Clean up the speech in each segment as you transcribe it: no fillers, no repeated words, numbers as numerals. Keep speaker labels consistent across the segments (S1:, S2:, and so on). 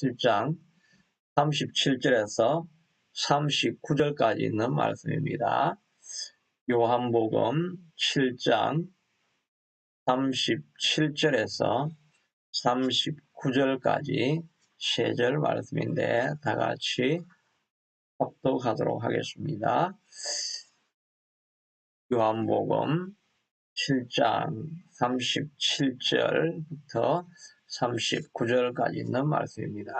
S1: 7장 37절에서 39절까지 있는 말씀입니다. 요한복음 7장 37절에서 39절까지 세 절 말씀인데 다 같이 합독하도록 하겠습니다. 요한복음 7장 37절부터 39절까지 있는 말씀입니다.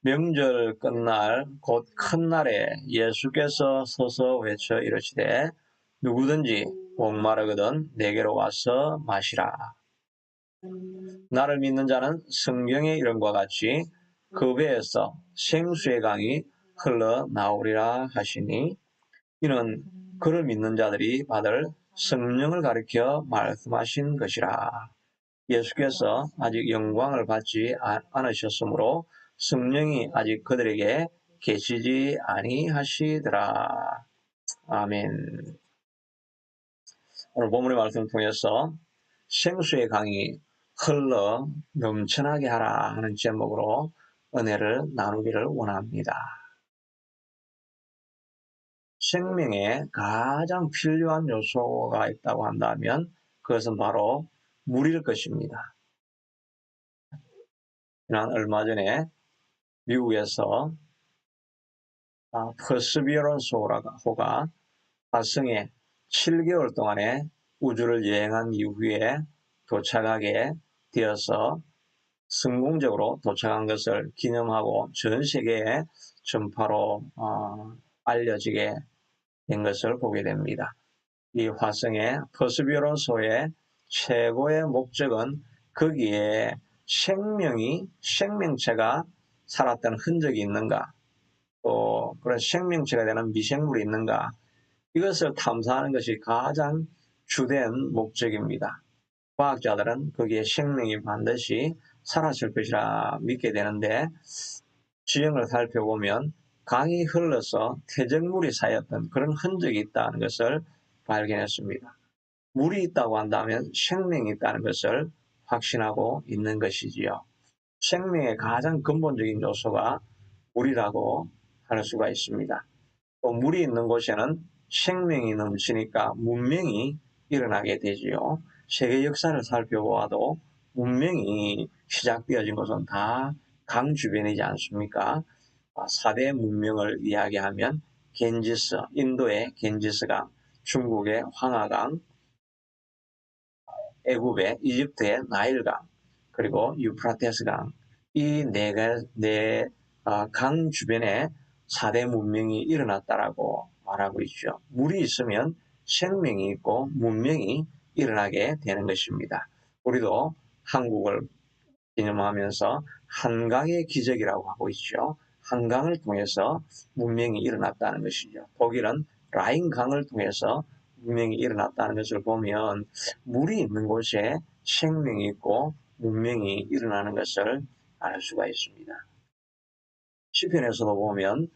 S1: 명절 끝날 곧 큰 날에 예수께서 서서 외쳐 이르시되 누구든지 목마르거든 내게로 와서 마시라. 나를 믿는 자는 성경의 이름과 같이 그 배에서 생수의 강이 흘러나오리라 하시니 이는 그를 믿는 자들이 받을 성령을 가리켜 말씀하신 것이라. 예수께서 아직 영광을 받지 않으셨으므로 성령이 아직 그들에게 계시지 아니하시더라. 아멘. 오늘 본문의 말씀을 통해서 생수의 강이 흘러 넘쳐나게 하라 하는 제목으로 은혜를 나누기를 원합니다. 생명에 가장 필요한 요소가 있다고 한다면 그것은 바로 물일 것입니다. 지난 얼마 전에 미국에서 퍼스비어런스 호가 화성에 7개월 동안의 우주를 여행한 이후에 도착하게 되어서 성공적으로 도착한 것을 기념하고 전 세계에 전파로 알려지게 된 것을 보게 됩니다. 이 화성의 퍼스비어런스호의 최고의 목적은 거기에 생명체가 살았던 흔적이 있는가, 또 그런 생명체가 되는 미생물이 있는가, 이것을 탐사하는 것이 가장 주된 목적입니다. 과학자들은 거기에 생명이 반드시 살았을 것이라 믿게 되는데 지형을 살펴보면 강이 흘러서 퇴적물이 쌓였던 그런 흔적이 있다는 것을 발견했습니다. 물이 있다고 한다면 생명이 있다는 것을 확신하고 있는 것이지요. 생명의 가장 근본적인 요소가 물이라고 할 수가 있습니다. 또 물이 있는 곳에는 생명이 넘치니까 문명이 일어나게 되지요. 세계 역사를 살펴보아도 문명이 시작되어진 곳은 다 강 주변이지 않습니까? 4대 문명을 이야기하면 겐지스, 인도의 겐지스강, 중국의 황하강, 애굽의 이집트의 나일강, 그리고 유프라테스강, 이 네 강 주변에 4대 문명이 일어났다라고 말하고 있죠. 물이 있으면 생명이 있고 문명이 일어나게 되는 것입니다. 우리도 한국을 기념하면서 한강의 기적이라고 하고 있죠. 한강을 통해서 문명이 일어났다는 것이죠. 독일은 라인강을 통해서 문명이 일어났다는 것을 보면 물이 있는 곳에 생명이 있고 문명이 일어나는 것을 알 수가 있습니다. 시편에서도 보면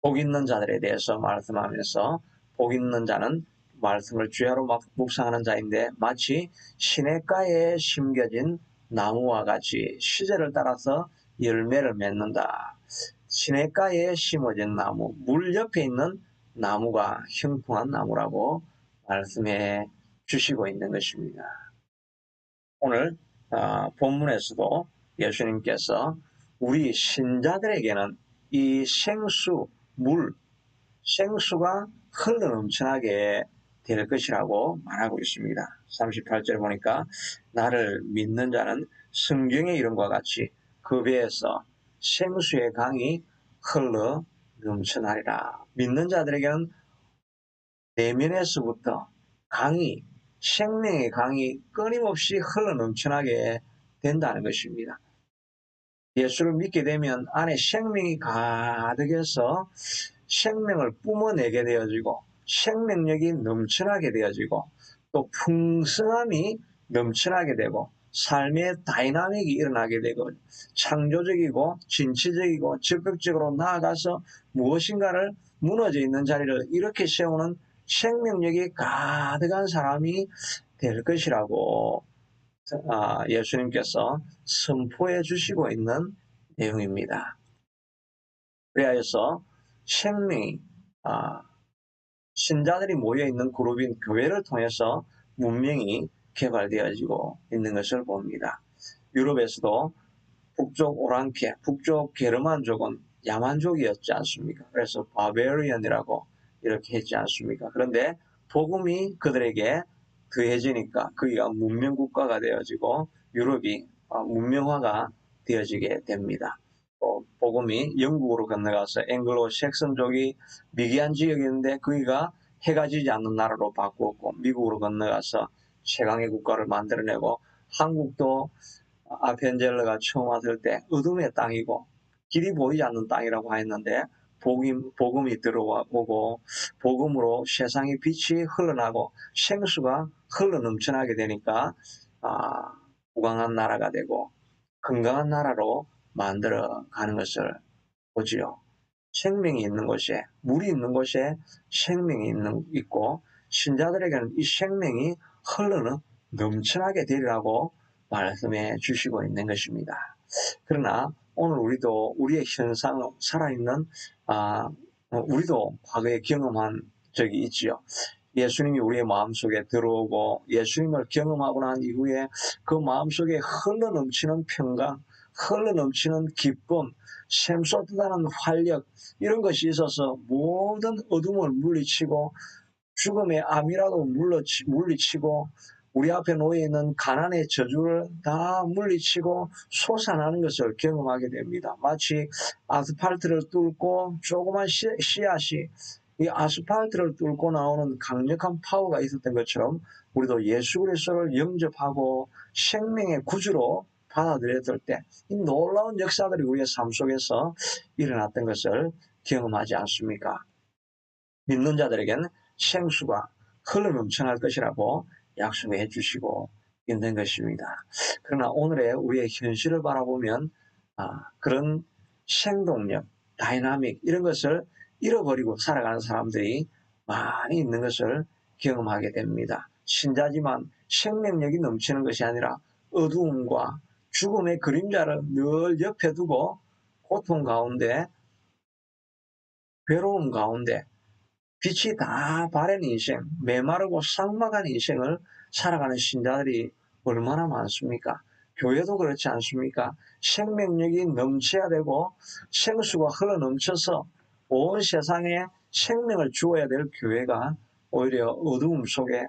S1: 복 있는 자들에 대해서 말씀하면서 복 있는 자는 말씀을 주야로 묵상하는 자인데 마치 시냇가에 심겨진 나무와 같이 시절을 따라서 열매를 맺는다. 시냇가에 심어진 나무, 물 옆에 있는 나무가 형통한 나무라고 말씀해 주시고 있는 것입니다. 오늘 본문에서도 예수님께서 우리 신자들에게는 이 생수, 생수가 흘러넘쳐나게 될 것이라고 말하고 있습니다. 38절 보니까 나를 믿는 자는 성경의 이름과 같이 그 배에서 생수의 강이 흘러 넘쳐나리라. 믿는 자들에게는 내면에서부터 생명의 강이 끊임없이 흘러 넘쳐나게 된다는 것입니다. 예수를 믿게 되면 안에 생명이 가득해서 생명을 뿜어내게 되어지고 생명력이 넘쳐나게 되어지고 또 풍성함이 넘쳐나게 되고 삶의 다이나믹이 일어나게 되고 창조적이고 진취적이고 적극적으로 나아가서 무엇인가를 무너져 있는 자리를 이렇게 세우는 생명력이 가득한 사람이 될 것이라고 예수님께서 선포해 주시고 있는 내용입니다. 그리하여서 생명이 신자들이 모여있는 그룹인 교회를 통해서 문명이 개발되어지고 있는 것을 봅니다. 유럽에서도 북쪽 오랑캐, 북쪽 게르만족은 야만족이었지 않습니까? 그래서 바베리언이라고 이렇게 했지 않습니까? 그런데 복음이 그들에게 더해지니까 거기가 문명국가가 되어지고 유럽이 문명화가 되어지게 됩니다. 복음이 영국으로 건너가서 앵글로 섹슨족이 미개한 지역이었는데 거기가 해가 지지 않는 나라로 바꾸었고 미국으로 건너가서 최강의 국가를 만들어내고 한국도 아펜젤러가 처음 왔을 때 어둠의 땅이고 길이 보이지 않는 땅이라고 했는데 복음이 들어오고 복음으로 세상의 빛이 흘러나고 생수가 흘러넘쳐나게 되니까 부강한 나라가 되고 건강한 나라로 만들어가는 것을 보지요. 생명이 있는 곳에 물이 있는 곳에 생명이 있고 신자들에게는 이 생명이 흘러 넘쳐나게 되리라고 말씀해 주시고 있는 것입니다. 그러나 오늘 우리도 우리의 현상 살아있는 우리도 과거에 경험한 적이 있지요. 예수님이 우리의 마음속에 들어오고 예수님을 경험하고 난 이후에 그 마음속에 흘러넘치는 평강, 흘러넘치는 기쁨, 샘솟는다는 활력 이런 것이 있어서 모든 어둠을 물리치고 죽음의 암이라도 물리치고 우리 앞에 놓여있는 가난의 저주를 다 물리치고 솟아나는 것을 경험하게 됩니다. 마치 아스팔트를 뚫고 조그만 씨앗이 이 아스팔트를 뚫고 나오는 강력한 파워가 있었던 것처럼 우리도 예수 그리스도를 영접하고 생명의 구주로 받아들였을 때 이 놀라운 역사들이 우리의 삶 속에서 일어났던 것을 경험하지 않습니까? 믿는 자들에게는 생수가 흘러넘쳐날 것이라고 약속해 주시고 있는 것입니다. 그러나 오늘의 우리의 현실을 바라보면 그런 생동력, 다이나믹 이런 것을 잃어버리고 살아가는 사람들이 많이 있는 것을 경험하게 됩니다. 신자지만 생명력이 넘치는 것이 아니라 어두움과 죽음의 그림자를 늘 옆에 두고 고통 가운데 괴로움 가운데 빛이 다 바랜 인생, 메마르고 삭막한 인생을 살아가는 신자들이 얼마나 많습니까? 교회도 그렇지 않습니까? 생명력이 넘쳐야 되고 생수가 흘러넘쳐서 온 세상에 생명을 주어야 될 교회가 오히려 어두움 속에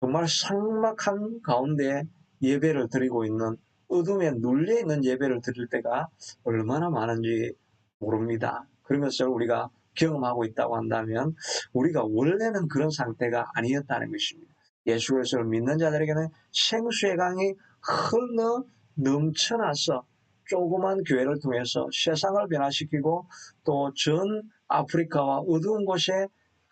S1: 정말 삭막한 가운데 예배를 드리고 있는 어둠에 눌려있는 예배를 드릴 때가 얼마나 많은지 모릅니다. 그런 것을 우리가 경험하고 있다고 한다면 우리가 원래는 그런 상태가 아니었다는 것입니다. 예수 그리스도를 믿는 자들에게는 생수의 강이 흘러 넘쳐나서 조그만 교회를 통해서 세상을 변화시키고 또 전 아프리카와 어두운 곳에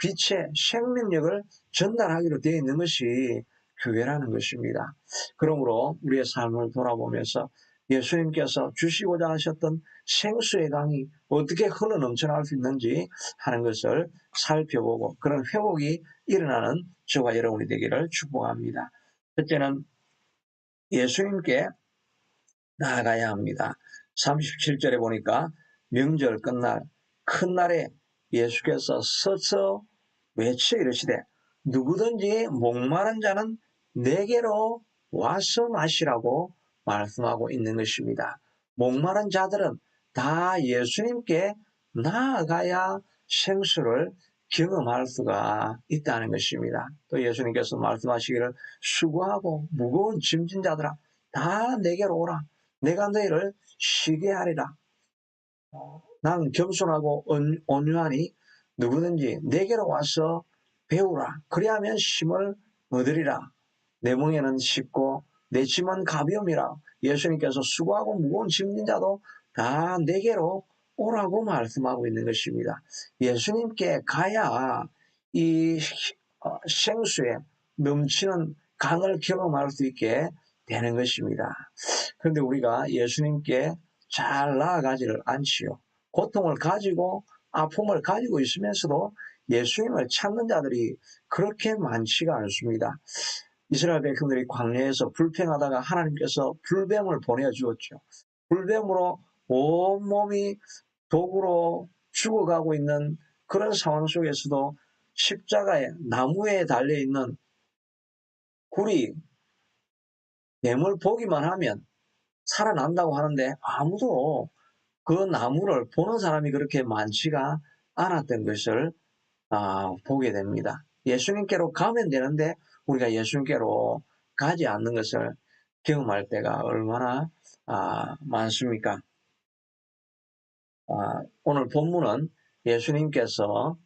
S1: 빛의 생명력을 전달하기로 되어 있는 것이 교회라는 것입니다. 그러므로 우리의 삶을 돌아보면서 예수님께서 주시고자 하셨던 생수의 강이 어떻게 흘러 넘쳐나갈 수 있는지 하는 것을 살펴보고 그런 회복이 일어나는 저와 여러분이 되기를 축복합니다. 첫째는 예수님께 나아가야 합니다. 37절에 보니까 명절 끝날 큰 날에 예수께서 서서 외쳐 이르시되 누구든지 목마른 자는 내게로 와서 마시라고 말씀하고 있는 것입니다. 목마른 자들은 다 예수님께 나아가야 생수를 경험할 수가 있다는 것입니다. 또 예수님께서 말씀하시기를 수고하고 무거운 짐진 자들아 다 내게로 오라. 내가 너희를 쉬게 하리라. 나는 겸손하고 온유하니 누구든지 내게로 와서 배우라. 그리하면 쉼을 얻으리라. 내 멍에는 쉽고 내 짐은 가벼움이라. 예수님께서 수고하고 무거운 짐진 자도 다 내게로 오라고 말씀하고 있는 것입니다. 예수님께 가야 이 생수에 넘치는 강을 경험할 수 있게 되는 것입니다. 그런데 우리가 예수님께 잘 나아가지를 않지요. 고통을 가지고 아픔을 가지고 있으면서도 예수님을 찾는 자들이 그렇게 많지가 않습니다. 이스라엘 백성들이 광야에서 불평하다가 하나님께서 불뱀을 보내주었죠. 불뱀으로 온몸이 독으로 죽어가고 있는 그런 상황 속에서도 십자가에 나무에 달려있는 굴이 뱀을 보기만 하면 살아난다고 하는데 아무도 그 나무를 보는 사람이 그렇게 많지가 않았던 것을 보게 됩니다. 예수님께로 가면 되는데 우리가 예수님께로 가지 않는 것을 경험할 때가 얼마나 많습니까? 오늘 본문은 예수님께서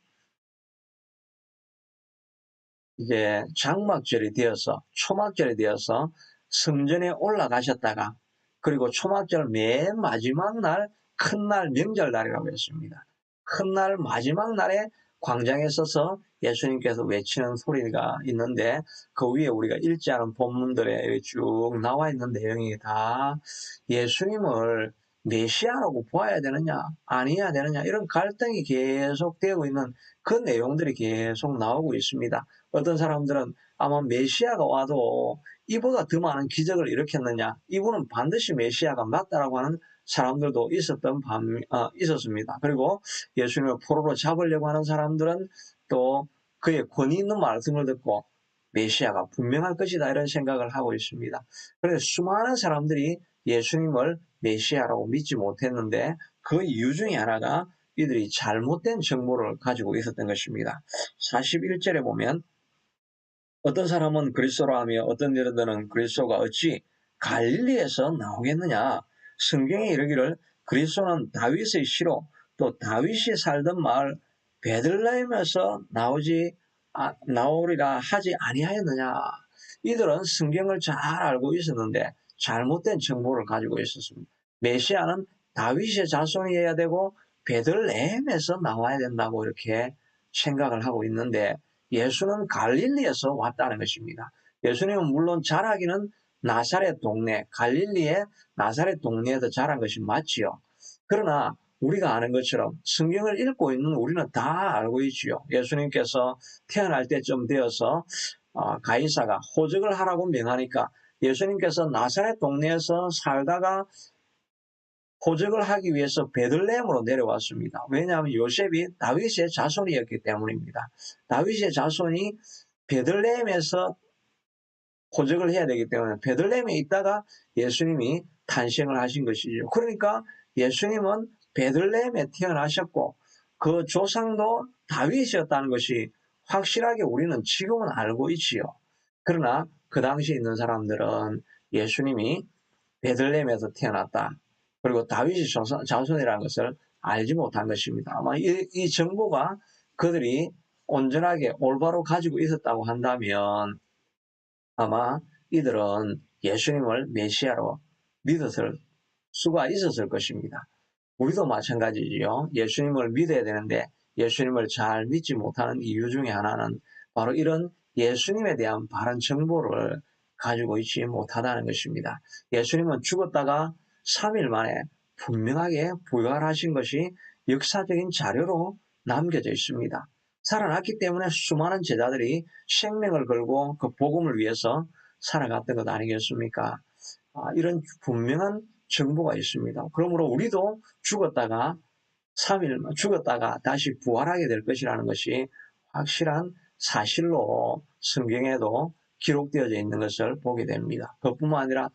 S1: 이제 장막절이 되어서 초막절이 되어서 성전에 올라가셨다가 그리고 초막절 맨 마지막 날 큰 날 명절날이라고 했습니다. 큰 날 마지막 날에 광장에 서서 예수님께서 외치는 소리가 있는데 그 위에 우리가 읽지 않은 본문들에 쭉 나와 있는 내용이 다 예수님을 메시아라고 보아야 되느냐 아니어야 되느냐 이런 갈등이 계속되고 있는 그 내용들이 계속 나오고 있습니다. 어떤 사람들은 아마 메시아가 와도 이보다 더 많은 기적을 일으켰느냐 이분은 반드시 메시아가 맞다라고 하는 사람들도 있었습니다. 그리고 예수님을 포로로 잡으려고 하는 사람들은 또 그의 권위 있는 말씀을 듣고 메시아가 분명할 것이다 이런 생각을 하고 있습니다. 그래서 수많은 사람들이 예수님을 메시아라고 믿지 못했는데 그 이유 중에 하나가 이들이 잘못된 정보를 가지고 있었던 것입니다. 41절에 보면 어떤 사람은 그리스도라 하며 어떤 여러들은 그리스도가 어찌 갈릴리에서 나오겠느냐. 성경에 이르기를 그리스도는 다윗의 시로 또 다윗이 살던 마을 베들레헴에서 나오리라 하지 아니하였느냐. 이들은 성경을 잘 알고 있었는데 잘못된 정보를 가지고 있었습니다. 메시아는 다윗의 자손이어야 되고 베들레헴에서 나와야 된다고 이렇게 생각을 하고 있는데 예수는 갈릴리에서 왔다는 것입니다. 예수님은 물론 자라기는 나사렛 동네, 갈릴리의 나사렛 동네에서 자란 것이 맞지요. 그러나 우리가 아는 것처럼 성경을 읽고 있는 우리는 다 알고 있지요. 예수님께서 태어날 때쯤 되어서 가이사가 호적을 하라고 명하니까 예수님께서 나사렛 동네에서 살다가 호적을 하기 위해서 베들레헴으로 내려왔습니다. 왜냐하면 요셉이 다윗의 자손이었기 때문입니다. 다윗의 자손이 베들레헴에서 호적을 해야 되기 때문에 베들레헴에 있다가 예수님이 탄생을 하신 것이죠. 그러니까 예수님은 베들레헴에 태어나셨고 그 조상도 다윗이었다는 것이 확실하게 우리는 지금은 알고 있지요. 그러나 그 당시에 있는 사람들은 예수님이 베들레헴에서 태어났다. 그리고 다윗의 자손이라는 것을 알지 못한 것입니다. 아마 이 정보가 그들이 온전하게 올바로 가지고 있었다고 한다면 아마 이들은 예수님을 메시아로 믿었을 수가 있었을 것입니다. 우리도 마찬가지지요. 예수님을 믿어야 되는데 예수님을 잘 믿지 못하는 이유 중에 하나는 바로 이런 예수님에 대한 바른 정보를 가지고 있지 못하다는 것입니다. 예수님은 죽었다가 3일 만에 분명하게 부활하신 것이 역사적인 자료로 남겨져 있습니다. 살아났기 때문에 수많은 제자들이 생명을 걸고 그 복음을 위해서 살아갔던 것 아니겠습니까? 이런 분명한 정보가 있습니다. 그러므로 우리도 죽었다가 3일 죽었다가 다시 부활하게 될 것이라는 것이 확실한 사실로 성경에도 기록되어져 있는 것을 보게 됩니다. 그뿐만 아니라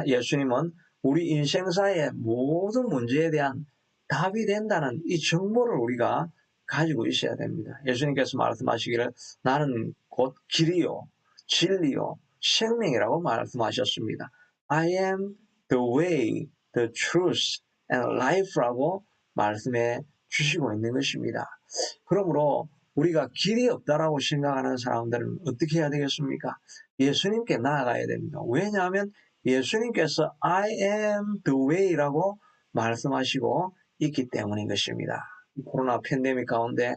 S1: 예수님은 우리 인생사의 모든 문제에 대한 답이 된다는 이 정보를 우리가 가지고 있어야 됩니다. 예수님께서 말씀하시기를 나는 곧 길이요 진리요 생명이라고 말씀하셨습니다. I am the way, the truth and life라고 말씀해 주시고 있는 것입니다. 그러므로 우리가 길이 없다라고 생각하는 사람들은 어떻게 해야 되겠습니까? 예수님께 나아가야 됩니다. 왜냐하면 예수님께서 I am the way라고 말씀하시고 있기 때문인 것입니다. 코로나 팬데믹 가운데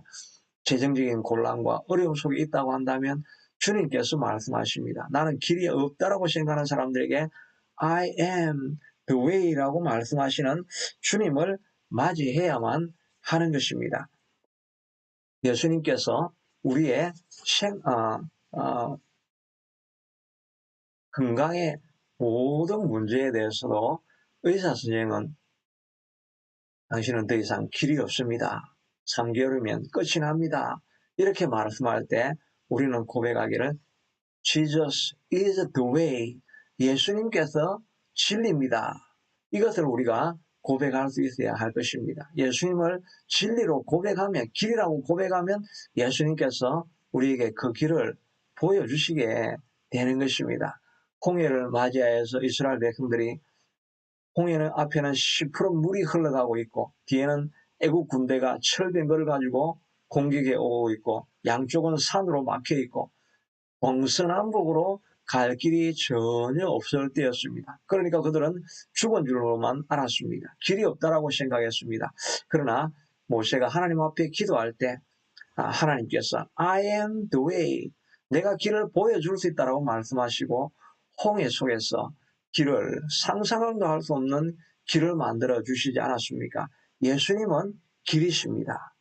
S1: 재정적인 곤란과 어려움 속에 있다고 한다면 주님께서 말씀하십니다. 나는 길이 없다라고 생각하는 사람들에게 I am the way라고 말씀하시는 주님을 맞이해야만 하는 것입니다. 예수님께서 우리의 건강의 모든 문제에 대해서도 의사 선생은 당신은 더 이상 길이 없습니다. 3개월이면 끝이 납니다. 이렇게 말씀할 때 우리는 고백하기를 Jesus is the way. 예수님께서 진리입니다. 이것을 우리가 고백할 수 있어야 할 것입니다. 예수님을 진리로 고백하면, 길이라고 고백하면 예수님께서 우리에게 그 길을 보여주시게 되는 것입니다. 홍해를 맞이하여서 이스라엘 백성들이 홍해는 앞에는 10% 물이 흘러가고 있고 뒤에는 애국 군대가 철병거를 가지고 공격해 오고 있고 양쪽은 산으로 막혀 있고 동서남북으로 갈 길이 전혀 없을 때였습니다. 그러니까 그들은 죽은 줄로만 알았습니다. 길이 없다라고 생각했습니다. 그러나 모세가 하나님 앞에 기도할 때 하나님께서 I am the way, 내가 길을 보여줄 수 있다라고 말씀하시고 홍해 속에서 길을 상상도 할 수 없는 길을 만들어 주시지 않았습니까? 예수님은 길이십니다.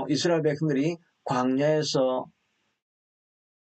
S1: 이스라엘 백성들이 광야에서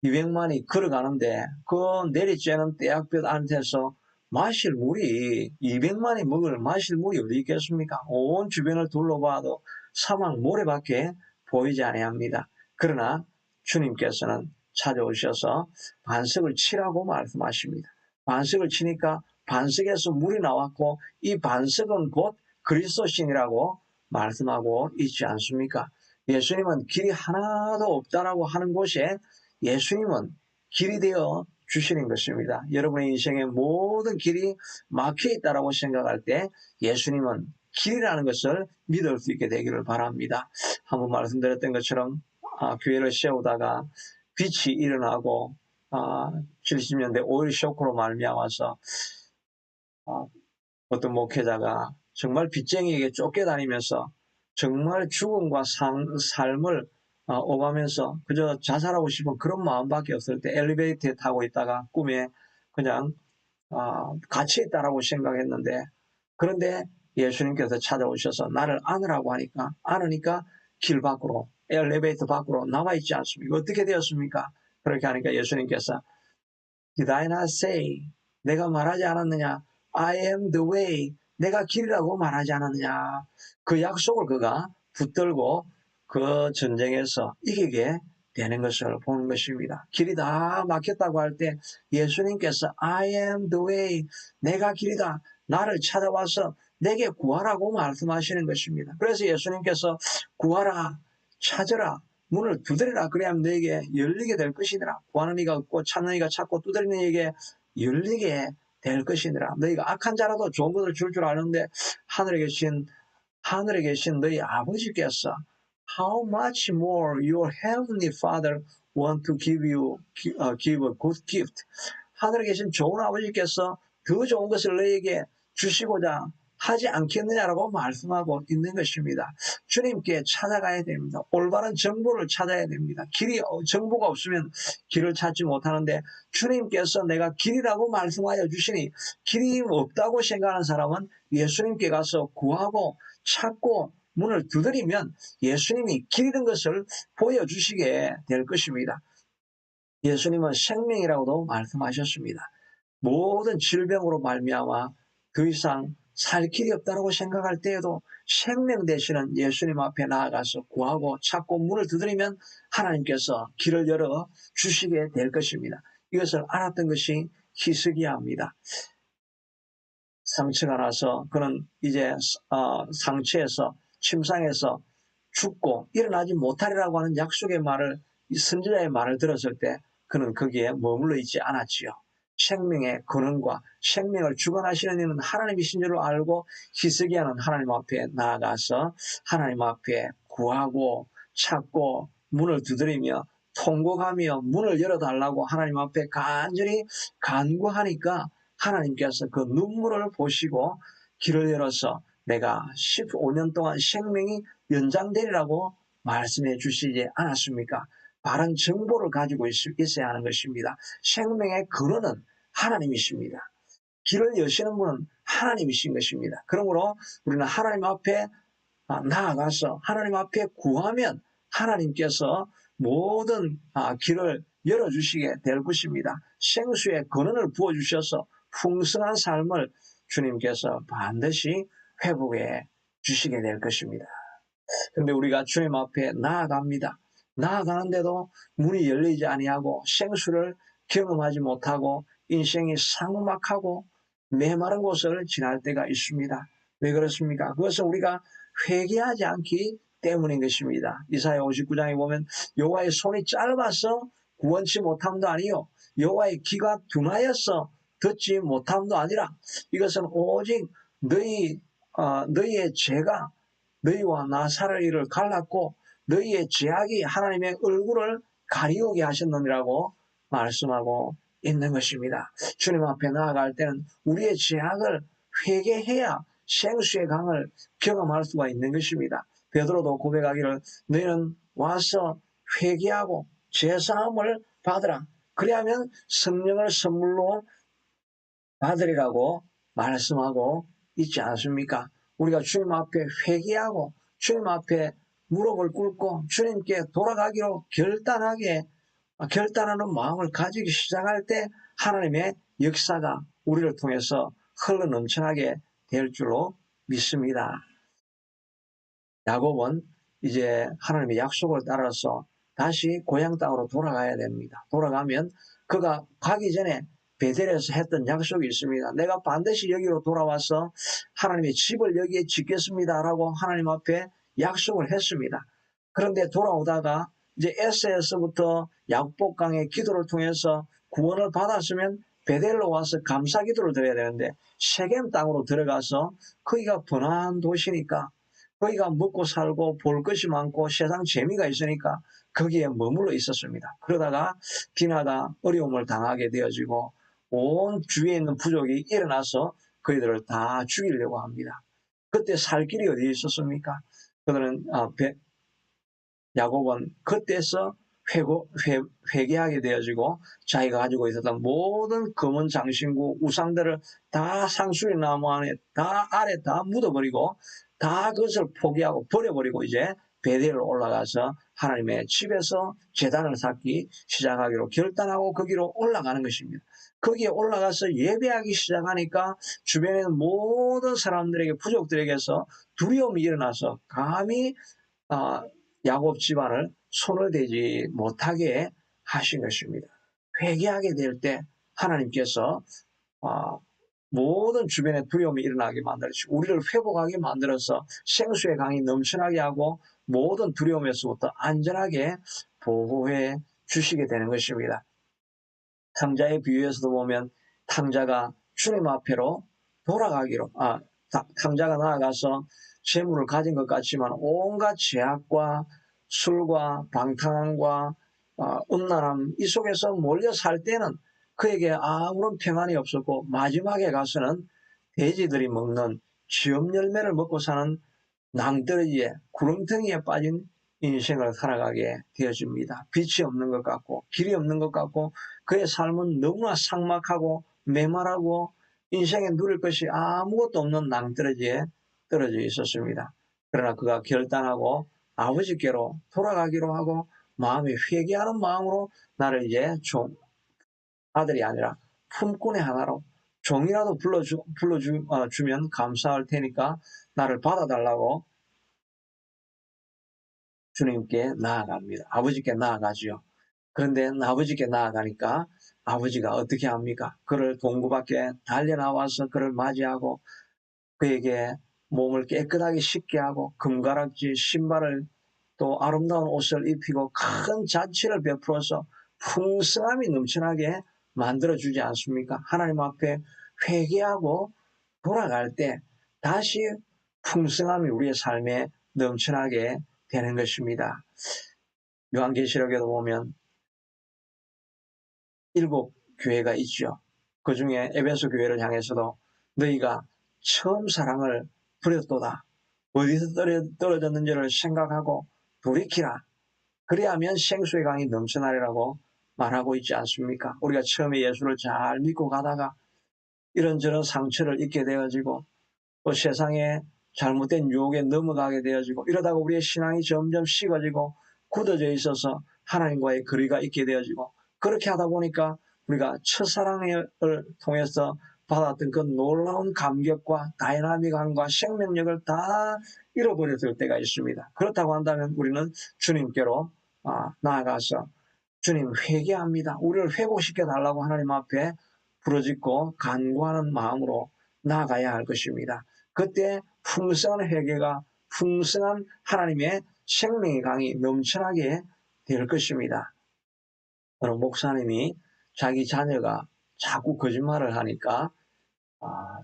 S1: 200만이 걸어가는데 그 내리쬐는 떼약볕 안에서 마실 물이 200만이 마실 물이 어디 있겠습니까? 온 주변을 둘러봐도 사막 모래밖에 보이지 아니합니다. 그러나 주님께서는 찾아오셔서 반석을 치라고 말씀하십니다. 반석을 치니까 반석에서 물이 나왔고 이 반석은 곧 그리스도신이라고 말씀하고 있지 않습니까? 예수님은 길이 하나도 없다라고 하는 곳에 예수님은 길이 되어 주시는 것입니다. 여러분의 인생의 모든 길이 막혀 있다라고 생각할 때 예수님은 길이라는 것을 믿을 수 있게 되기를 바랍니다. 한번 말씀드렸던 것처럼 교회를 세우다가 빛이 일어나고 70년대 오일 쇼크로 말미암아서 어떤 목회자가 정말 빚쟁이에게 쫓겨다니면서 정말 죽음과 삶을 오가면서 그저 자살하고 싶은 그런 마음밖에 없을 때 엘리베이터에 타고 있다가 꿈에 그냥 갇혀 있다라고 생각했는데 그런데 예수님께서 찾아오셔서 나를 안으라고 하니까 안으니까 길 밖으로 엘리베이터 밖으로 나와 있지 않습니까? 어떻게 되었습니까? 그렇게 하니까 예수님께서 Did I not say? 내가 말하지 않았느냐? I am the way. 내가 길이라고 말하지 않았느냐? 그 약속을 그가 붙들고 그 전쟁에서 이기게 되는 것을 보는 것입니다. 길이 다 막혔다고 할 때 예수님께서 I am the way. 내가 길이다. 나를 찾아와서 내게 구하라고 말씀하시는 것입니다. 그래서 예수님께서 구하라, 찾으라, 문을 두드리라. 그래야만 너에게 열리게 될 것이니라. 구하는 이가 없고 찾는 이가 찾고 두드리는 이에게 열리게 될 것이니라. 너희가 악한 자라도 좋은 것을 줄 아는데 하늘에 계신 너희 아버지께서 how much more your heavenly Father want to give a good gift. 하늘에 계신 좋은 아버지께서 더 좋은 것을 너희에게 주시고자 하지 않겠느냐라고 말씀하고 있는 것입니다. 주님께 찾아가야 됩니다. 올바른 정보를 찾아야 됩니다. 정보가 없으면 길을 찾지 못하는데 주님께서 내가 길이라고 말씀하여 주시니 길이 없다고 생각하는 사람은 예수님께 가서 구하고 찾고 문을 두드리면 예수님이 길이라는 것을 보여주시게 될 것입니다. 예수님은 생명이라고도 말씀하셨습니다. 모든 질병으로 말미암아 더 이상 살 길이 없다고 생각할 때에도 생명 되시는 예수님 앞에 나아가서 구하고 찾고 문을 두드리면 하나님께서 길을 열어 주시게 될 것입니다. 이것을 알았던 것이 히스기야입니다. 상처가 나서 그는 이제 상처에서 침상에서 죽고 일어나지 못하리라고 하는 약속의 말을 선지자의 말을 들었을 때 그는 거기에 머물러 있지 않았지요. 생명의 근원과 생명을 주관하시는 이는 하나님이신 줄 알고 히스기야는 하나님 앞에 나아가서 하나님 앞에 구하고 찾고 문을 두드리며 통곡하며 문을 열어달라고 하나님 앞에 간절히 간구하니까 하나님께서 그 눈물을 보시고 길을 열어서 내가 15년 동안 생명이 연장되리라고 말씀해 주시지 않았습니까? 바른 정보를 가지고 있어야 하는 것입니다. 생명의 근원은 하나님이십니다. 길을 여시는 분은 하나님이신 것입니다. 그러므로 우리는 하나님 앞에 나아가서 하나님 앞에 구하면 하나님께서 모든 길을 열어주시게 될 것입니다. 생수의 근원을 부어주셔서 풍성한 삶을 주님께서 반드시 회복해 주시게 될 것입니다. 그런데 우리가 주님 앞에 나아갑니다. 나아가는데도 문이 열리지 아니하고 생수를 경험하지 못하고 인생이 삭막하고 메마른 곳을 지날 때가 있습니다. 왜 그렇습니까? 그것은 우리가 회개하지 않기 때문인 것입니다. 이사야 59장에 보면 여호와의 손이 짧아서 구원치 못함도 아니요 여호와의 귀가 둔하여서 듣지 못함도 아니라 이것은 오직 너희의 죄가 너희와 나 살 일을 갈랐고 너희의 죄악이 하나님의 얼굴을 가리우게 하셨느니라고 말씀하고 있는 것입니다. 주님 앞에 나아갈 때는 우리의 죄악을 회개해야 생수의 강을 경험할 수가 있는 것입니다. 베드로도 고백하기를 너희는 와서 회개하고 죄사함을 받으라. 그리하면 성령을 선물로 받으리라고 말씀하고 있지 않습니까? 우리가 주님 앞에 회개하고 주님 앞에 무릎을 꿇고 주님께 돌아가기로 결단하는 마음을 가지기 시작할 때 하나님의 역사가 우리를 통해서 흘러 넘쳐나게 될 줄로 믿습니다. 야곱은 이제 하나님의 약속을 따라서 다시 고향 땅으로 돌아가야 됩니다. 돌아가면 그가 가기 전에 베델에서 했던 약속이 있습니다. 내가 반드시 여기로 돌아와서 하나님의 집을 여기에 짓겠습니다라고 하나님 앞에 약속을 했습니다. 그런데 돌아오다가 이제 에스에서부터 약복강의 기도를 통해서 구원을 받았으면 베델로 와서 감사 기도를 드려야 되는데 세겜 땅으로 들어가서 거기가 번화한 도시니까 거기가 먹고 살고 볼 것이 많고 세상 재미가 있으니까 거기에 머물러 있었습니다. 그러다가 디나가 어려움을 당하게 되어지고 온 주위에 있는 부족이 일어나서 그들을 다 죽이려고 합니다. 그때 살 길이 어디에 있었습니까? 그들은 야곱은 그때서 회개하게 되어지고 자기가 가지고 있었던 모든 검은 장신구 우상들을 다 상수리 나무 안에 다 아래 다 묻어버리고 다 그것을 포기하고 버려버리고 이제 베델로 올라가서 하나님의 집에서 제단을 쌓기 시작하기로 결단하고 거기로 올라가는 것입니다. 거기에 올라가서 예배하기 시작하니까 주변에 있는 모든 사람들에게 부족들에게서 두려움이 일어나서 감히 야곱 집안을 손을 대지 못하게 하신 것입니다. 회개하게 될 때 하나님께서 모든 주변에 두려움이 일어나게 만들어주시고 우리를 회복하게 만들어서 생수의 강이 넘쳐나게 하고 모든 두려움에서부터 안전하게 보호해 주시게 되는 것입니다. 탕자의 비유에서도 보면 탕자가 주님 앞으로 돌아가기로 탕자가 나아가서 재물을 가진 것 같지만 온갖 죄악과 술과 방탕함과 음란함 이 속에서 몰려 살 때는 그에게 아무런 평안이 없었고 마지막에 가서는 돼지들이 먹는 쥐엄 열매를 먹고 사는 낭떠러지에 구렁텅이에 빠진 인생을 살아가게 되어집니다. 빛이 없는 것 같고 길이 없는 것 같고 그의 삶은 너무나 삭막하고 메말하고 인생에 누릴 것이 아무것도 없는 낭떠러지에 떨어져 있었습니다. 그러나 그가 결단하고 아버지께로 돌아가기로 하고 마음이 회개하는 마음으로 나를 이제 아들이 아니라 품꾼의 하나로 종이라도 불러주면 감사할 테니까 나를 받아달라고 주님께 나아갑니다. 아버지께 나아가지요. 그런데 아버지께 나아가니까 아버지가 어떻게 합니까? 그를 동구 밖에 달려나와서 그를 맞이하고 그에게 몸을 깨끗하게 씻게 하고 금가락지 신발을 또 아름다운 옷을 입히고 큰 잔치를 베풀어서 풍성함이 넘쳐나게 만들어주지 않습니까? 하나님 앞에 회개하고 돌아갈 때 다시 풍성함이 우리의 삶에 넘쳐나게 되는 것입니다. 요한계시록에도 보면 7 교회가 있죠. 그 중에 에베소 교회를 향해서도 너희가 처음 사랑을 버렸도다. 어디서 떨어졌는지를 생각하고 돌이키라. 그래야면 생수의 강이 넘쳐나리라고 말하고 있지 않습니까? 우리가 처음에 예수를 잘 믿고 가다가 이런저런 상처를 입게 되어지고 또 세상에 잘못된 유혹에 넘어가게 되어지고 이러다가 우리의 신앙이 점점 식어지고 굳어져 있어서 하나님과의 거리가 있게 되어지고 그렇게 하다 보니까 우리가 첫사랑을 통해서 받았던 그 놀라운 감격과 다이나믹함과 생명력을 다 잃어버렸을 때가 있습니다. 그렇다고 한다면 우리는 주님께로 나아가서 주님 회개합니다. 우리를 회복시켜 달라고 하나님 앞에 부르짖고 간구하는 마음으로 나아가야 할 것입니다. 그때 풍성한 회개가 풍성한 하나님의 생명의 강이 넘쳐나게 될 것입니다. 어느 목사님이 자기 자녀가 자꾸 거짓말을 하니까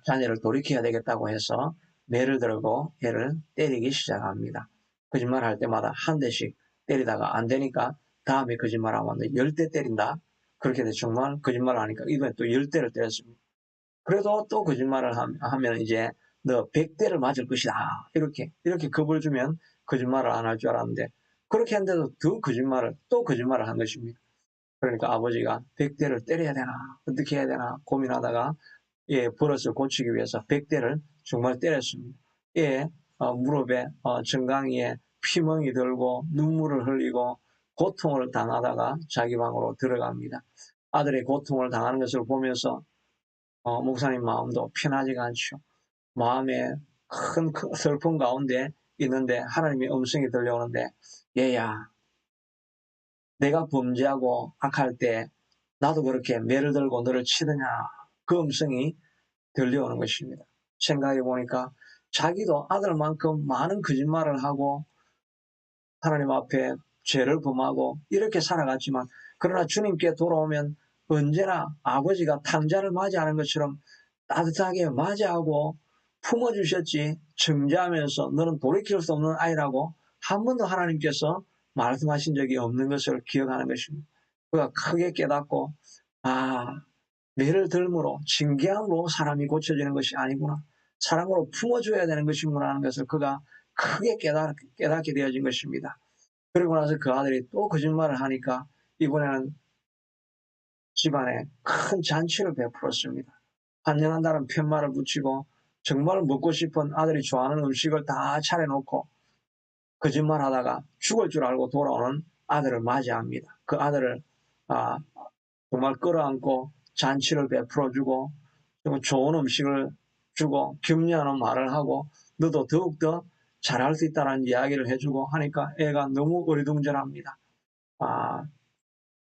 S1: 자녀를 돌이켜야 되겠다고 해서 매를 들고 애를 때리기 시작합니다. 거짓말할 때마다 한 대씩 때리다가 안 되니까 다음에 거짓말하면 10대 때린다. 그렇게 해서 정말 거짓말을 하니까 이번에 또 10대를 때렸습니다. 그래도 또 거짓말을 하면 이제 너 100대를 맞을 것이다. 이렇게 겁을 주면 거짓말을 안 할 줄 알았는데 그렇게 했는데도 더 거짓말을 한 것입니다. 그러니까 아버지가 100대를 때려야 되나 어떻게 해야 되나 고민하다가 버릇을 고치기 위해서 100대를 정말 때렸습니다. 무릎에 정강이에 피멍이 들고 눈물을 흘리고 고통을 당하다가 자기 방으로 들어갑니다. 아들의 고통을 당하는 것을 보면서 목사님 마음도 편하지가 않죠. 마음에 큰 슬픔 가운데 있는데 하나님의 음성이 들려오는데 얘야 내가 범죄하고 악할 때 나도 그렇게 매를 들고 너를 치느냐 그 음성이 들려오는 것입니다. 생각해 보니까 자기도 아들만큼 많은 거짓말을 하고 하나님 앞에 죄를 범하고 이렇게 살아갔지만 그러나 주님께 돌아오면 언제나 아버지가 탕자를 맞이하는 것처럼 따뜻하게 맞이하고 품어주셨지 정죄하면서 너는 돌이킬 수 없는 아이라고 한 번도 하나님께서 말씀하신 적이 없는 것을 기억하는 것입니다. 그가 크게 깨닫고 매를 들므로 징계함으로 사람이 고쳐지는 것이 아니구나. 사랑으로 품어줘야 되는 것이구나 하는 것을 그가 크게 깨닫게 되어진 것입니다. 그리고 나서 그 아들이 또 거짓말을 하니까 이번에는 집안에 큰 잔치를 베풀었습니다. 한영한다는 팻말을 붙이고 정말 먹고 싶은 아들이 좋아하는 음식을 다 차려놓고 거짓말하다가 죽을 줄 알고 돌아오는 아들을 맞이합니다. 그 아들을 정말 끌어안고 잔치를 베풀어주고 좋은 음식을 주고 격려하는 말을 하고 너도 더욱더 잘할 수 있다는 이야기를 해주고 하니까 애가 너무 어리둥절합니다.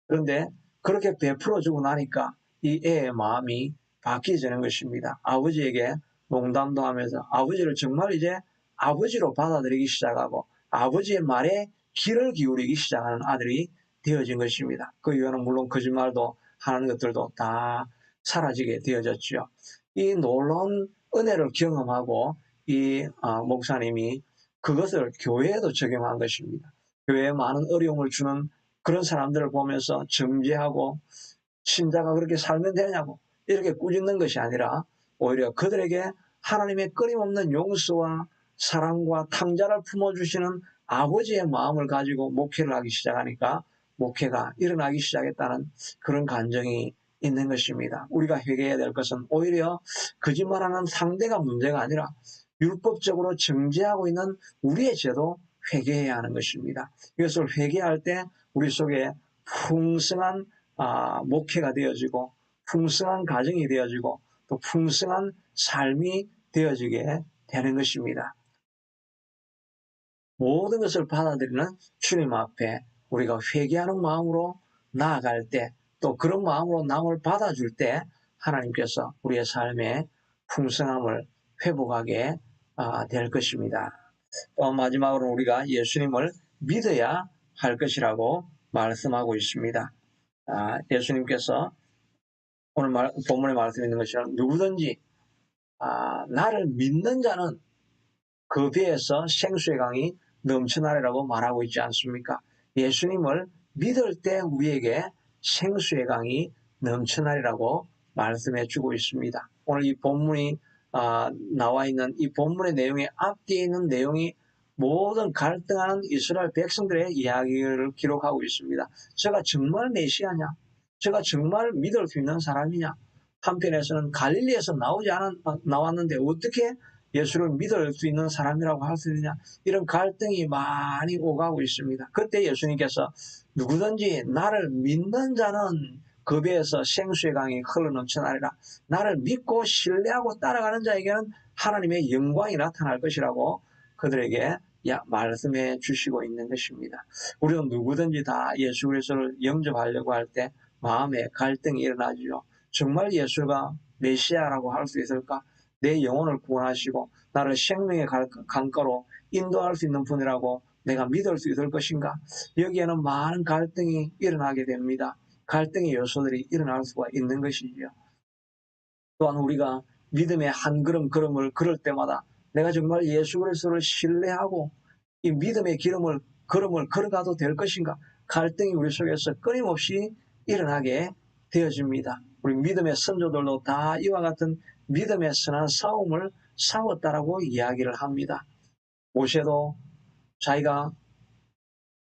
S1: 그런데 그렇게 베풀어주고 나니까 이 애의 마음이 바뀌어지는 것입니다. 아버지에게 농담도 하면서 아버지를 정말 이제 아버지로 받아들이기 시작하고 아버지의 말에 귀를 기울이기 시작하는 아들이 되어진 것입니다. 그 이후에는 물론 거짓말도 하는 것들도 다 사라지게 되어졌죠. 이 놀라운 은혜를 경험하고 이 목사님이 그것을 교회에도 적용한 것입니다. 교회에 많은 어려움을 주는 그런 사람들을 보면서 정죄하고 신자가 그렇게 살면 되냐고 이렇게 꾸짖는 것이 아니라 오히려 그들에게 하나님의 끊임없는 용서와 사랑과 탕자를 품어주시는 아버지의 마음을 가지고 목회를 하기 시작하니까 목회가 일어나기 시작했다는 그런 감정이 있는 것입니다. 우리가 회개해야 될 것은 오히려 거짓말하는 상대가 문제가 아니라 율법적으로 정죄하고 있는 우리의 죄도 회개해야 하는 것입니다. 이것을 회개할 때 우리 속에 풍성한 목회가 되어지고 풍성한 가정이 되어지고 또 풍성한 삶이 되어지게 되는 것입니다. 모든 것을 받아들이는 주님 앞에 우리가 회개하는 마음으로 나아갈 때 또 그런 마음으로 남을 받아줄 때 하나님께서 우리의 삶에 풍성함을 회복하게 될 것입니다. 또 마지막으로 우리가 예수님을 믿어야 할 것이라고 말씀하고 있습니다. 예수님께서 오늘 본문에 말씀 있는 것처럼 누구든지 나를 믿는 자는 그 배에서 생수의 강이 넘쳐나리라고 말하고 있지 않습니까? 예수님을 믿을 때 우리에게 생수의 강이 넘쳐나리라고 말씀해 주고 있습니다. 오늘 이 본문이 나와 있는 이 본문의 내용에 앞뒤에 있는 내용이 모든 갈등하는 이스라엘 백성들의 이야기를 기록하고 있습니다. 제가 정말 메시아냐? 제가 정말 믿을 수 있는 사람이냐? 한편에서는 갈릴리에서 나왔는데 어떻게 예수를 믿을 수 있는 사람이라고 할 수 있느냐, 이런 갈등이 많이 오가고 있습니다. 그때 예수님께서 누구든지 나를 믿는 자는 그 배에서 생수의 강이 흘러넘쳐나리라. 나를 믿고 신뢰하고 따라가는 자에게는 하나님의 영광이 나타날 것이라고 그들에게 말씀해 주시고 있는 것입니다. 우리는 누구든지 다 예수 그리스도를 영접하려고 할 때 마음에 갈등이 일어나죠. 정말 예수가 메시아라고 할 수 있을까? 내 영혼을 구원하시고 나를 생명의 강가로 인도할 수 있는 분이라고 내가 믿을 수 있을 것인가? 여기에는 많은 갈등이 일어나게 됩니다. 갈등의 요소들이 일어날 수가 있는 것이죠. 또한 우리가 믿음의 한 걸음을 걸을 때마다 내가 정말 예수 그리스도를 신뢰하고 이 믿음의 걸음을 걸어가도 될 것인가? 갈등이 우리 속에서 끊임없이 일어나게 되어집니다. 우리 믿음의 선조들도 다 이와 같은 믿음의 선한 싸움을 싸웠다라고 이야기를 합니다. 모세도 자기가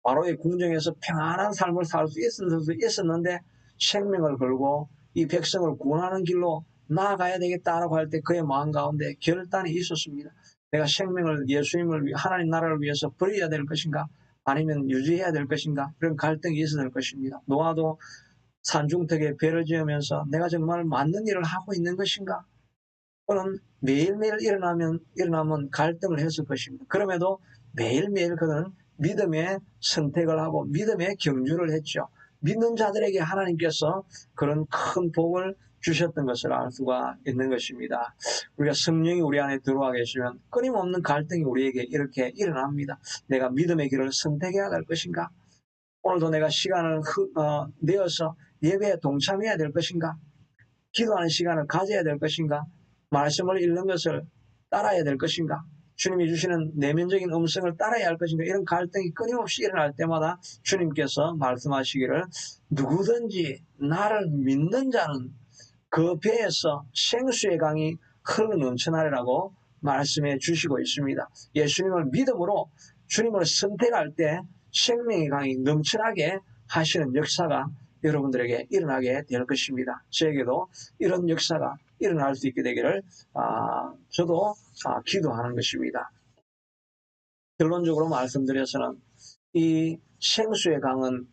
S1: 바로의 궁정에서 평안한 삶을 살 수 있었는데 생명을 걸고 이 백성을 구원하는 길로 나아가야 되겠다라고 할 때 그의 마음 가운데 결단이 있었습니다. 내가 생명을 예수님을 하나님 나라를 위해서 버려야 될 것인가, 아니면 유지해야 될 것인가, 그런 갈등이 있어야 될 것입니다. 노아도 산중턱에 배를 지으면서 내가 정말 맞는 일을 하고 있는 것인가, 그는 매일매일 일어나면 갈등을 했을 것입니다. 그럼에도 매일매일 그는 믿음의 선택을 하고 믿음의 경주를 했죠. 믿는 자들에게 하나님께서 그런 큰 복을 주셨던 것을 알 수가 있는 것입니다. 우리가 성령이 우리 안에 들어와 계시면 끊임없는 갈등이 우리에게 이렇게 일어납니다. 내가 믿음의 길을 선택해야 될 것인가? 오늘도 내가 시간을 내어서 예배에 동참해야 될 것인가? 기도하는 시간을 가져야 될 것인가? 말씀을 읽는 것을 따라야 될 것인가? 주님이 주시는 내면적인 음성을 따라야 할 것인가? 이런 갈등이 끊임없이 일어날 때마다 주님께서 말씀하시기를 누구든지 나를 믿는 자는 그 배에서 생수의 강이 흘러넘쳐나리라고 말씀해 주시고 있습니다. 예수님을 믿음으로 주님을 선택할 때 생명의 강이 넘쳐나게 하시는 역사가 여러분들에게 일어나게 될 것입니다. 저에게도 이런 역사가 일어날 수 있게 되기를 저도 기도하는 것입니다. 결론적으로 말씀드려서는 이 생수의 강은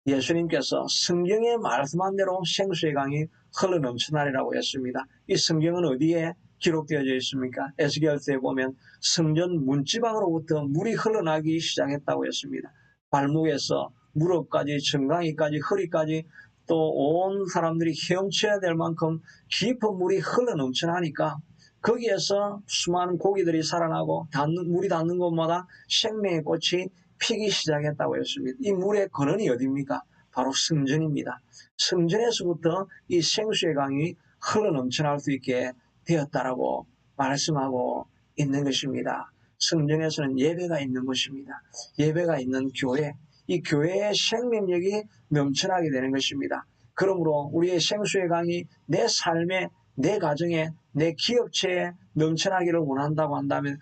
S1: 예수님께서 성경에 말씀한 대로 생수의 강이 흘러넘쳐나리라고 했습니다. 이 성경은 어디에 기록되어져 있습니까? 에스겔서에 보면 성전 문지방으로부터 물이 흘러나기 시작했다고 했습니다. 발목에서 무릎까지, 정강이까지, 허리까지 또 온 사람들이 헤엄쳐야 될 만큼 깊은 물이 흘러넘쳐나니까 거기에서 수많은 고기들이 살아나고 물이 닿는 곳마다 생명의 꽃이 피기 시작했다고 했습니다. 이 물의 근원이 어디입니까? 바로 성전입니다. 성전에서부터 이 생수의 강이 흘러넘쳐날 수 있게 되었다라고 말씀하고 있는 것입니다. 성전에서는 예배가 있는 것입니다. 예배가 있는 교회, 이 교회의 생명력이 넘쳐나게 되는 것입니다. 그러므로 우리의 생수의 강이 내 삶에, 내 가정에, 내 기업체에 넘쳐나기를 원한다고 한다면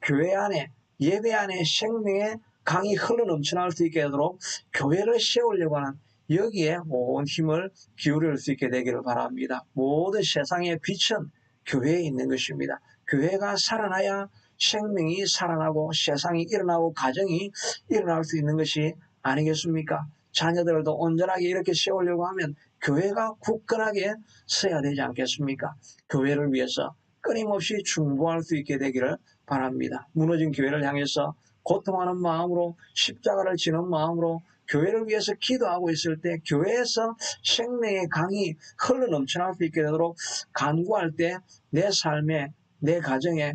S1: 교회 안에, 예배 안에 생명의 강이 흘러넘쳐날 수 있게 하도록 교회를 세우려고 하는 여기에 온 힘을 기울일 수 있게 되기를 바랍니다. 모든 세상의 빛은 교회에 있는 것입니다. 교회가 살아나야 생명이 살아나고 세상이 일어나고 가정이 일어날 수 있는 것이 아니겠습니까? 자녀들도 온전하게 이렇게 세우려고 하면 교회가 굳건하게 서야 되지 않겠습니까? 교회를 위해서 끊임없이 중보할 수 있게 되기를 바랍니다. 무너진 교회를 향해서 고통하는 마음으로 십자가를 지는 마음으로 교회를 위해서 기도하고 있을 때 교회에서 생명의 강이 흘러넘쳐날 수 있게 되도록 간구할 때 내 삶에, 내 가정에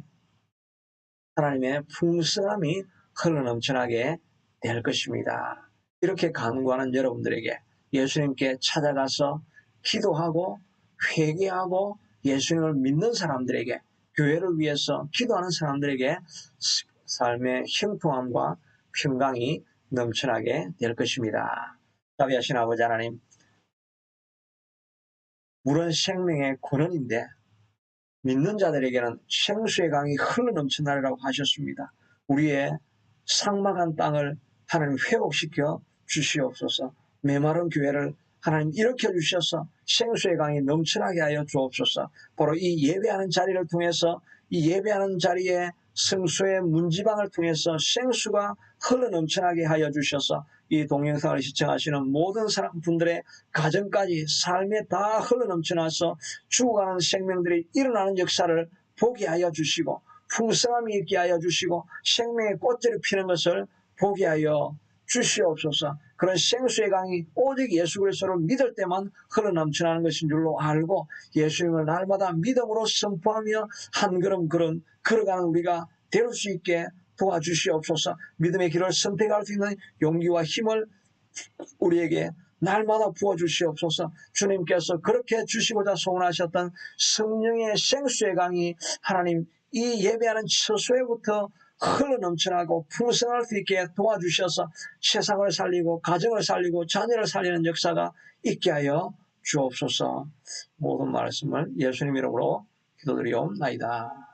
S1: 하나님의 풍성함이 흘러넘쳐나게 될 것입니다. 이렇게 간구하는 여러분들에게 예수님께 찾아가서 기도하고 회개하고 예수님을 믿는 사람들에게, 교회를 위해서 기도하는 사람들에게 삶의 형통함과 평강이 넘쳐나게 될 것입니다. 자비하신 아버지 하나님, 물은 생명의 근원인데 믿는 자들에게는 생수의 강이 흘러넘쳐나리라고 하셨습니다. 우리의 삭막한 땅을 하나님 회복시켜 주시옵소서. 메마른 교회를 하나님 일으켜 주셔서 생수의 강이 넘쳐나게 하여 주옵소서. 바로 이 예배하는 자리를 통해서 이 예배하는 자리에 성소의 문지방을 통해서 생수가 흘러 넘쳐나게 하여 주셔서 이 동영상을 시청하시는 모든 사람분들의 가정까지 삶에 다 흘러 넘쳐나서 죽어가는 생명들이 일어나는 역사를 보게 하여 주시고 풍성함이 있게 하여 주시고 생명의 꽃들이 피는 것을 보게 하여 주시옵소서. 그런 생수의 강이 오직 예수 그리스도를 믿을 때만 흘러 넘쳐나는 것인 줄로 알고 예수님을 날마다 믿음으로 선포하며 한 걸음 걸어가는 우리가 될 수 있게 도와주시옵소서. 믿음의 길을 선택할 수 있는 용기와 힘을 우리에게 날마다 부어주시옵소서. 주님께서 그렇게 주시고자 소원하셨던 성령의 생수의 강이 하나님 이 예배하는 처소에부터 흘러 넘쳐나고 풍성할 수 있게 도와주셔서 세상을 살리고 가정을 살리고 자녀를 살리는 역사가 있게 하여 주옵소서. 모든 말씀을 예수님 이름으로 기도드리옵나이다.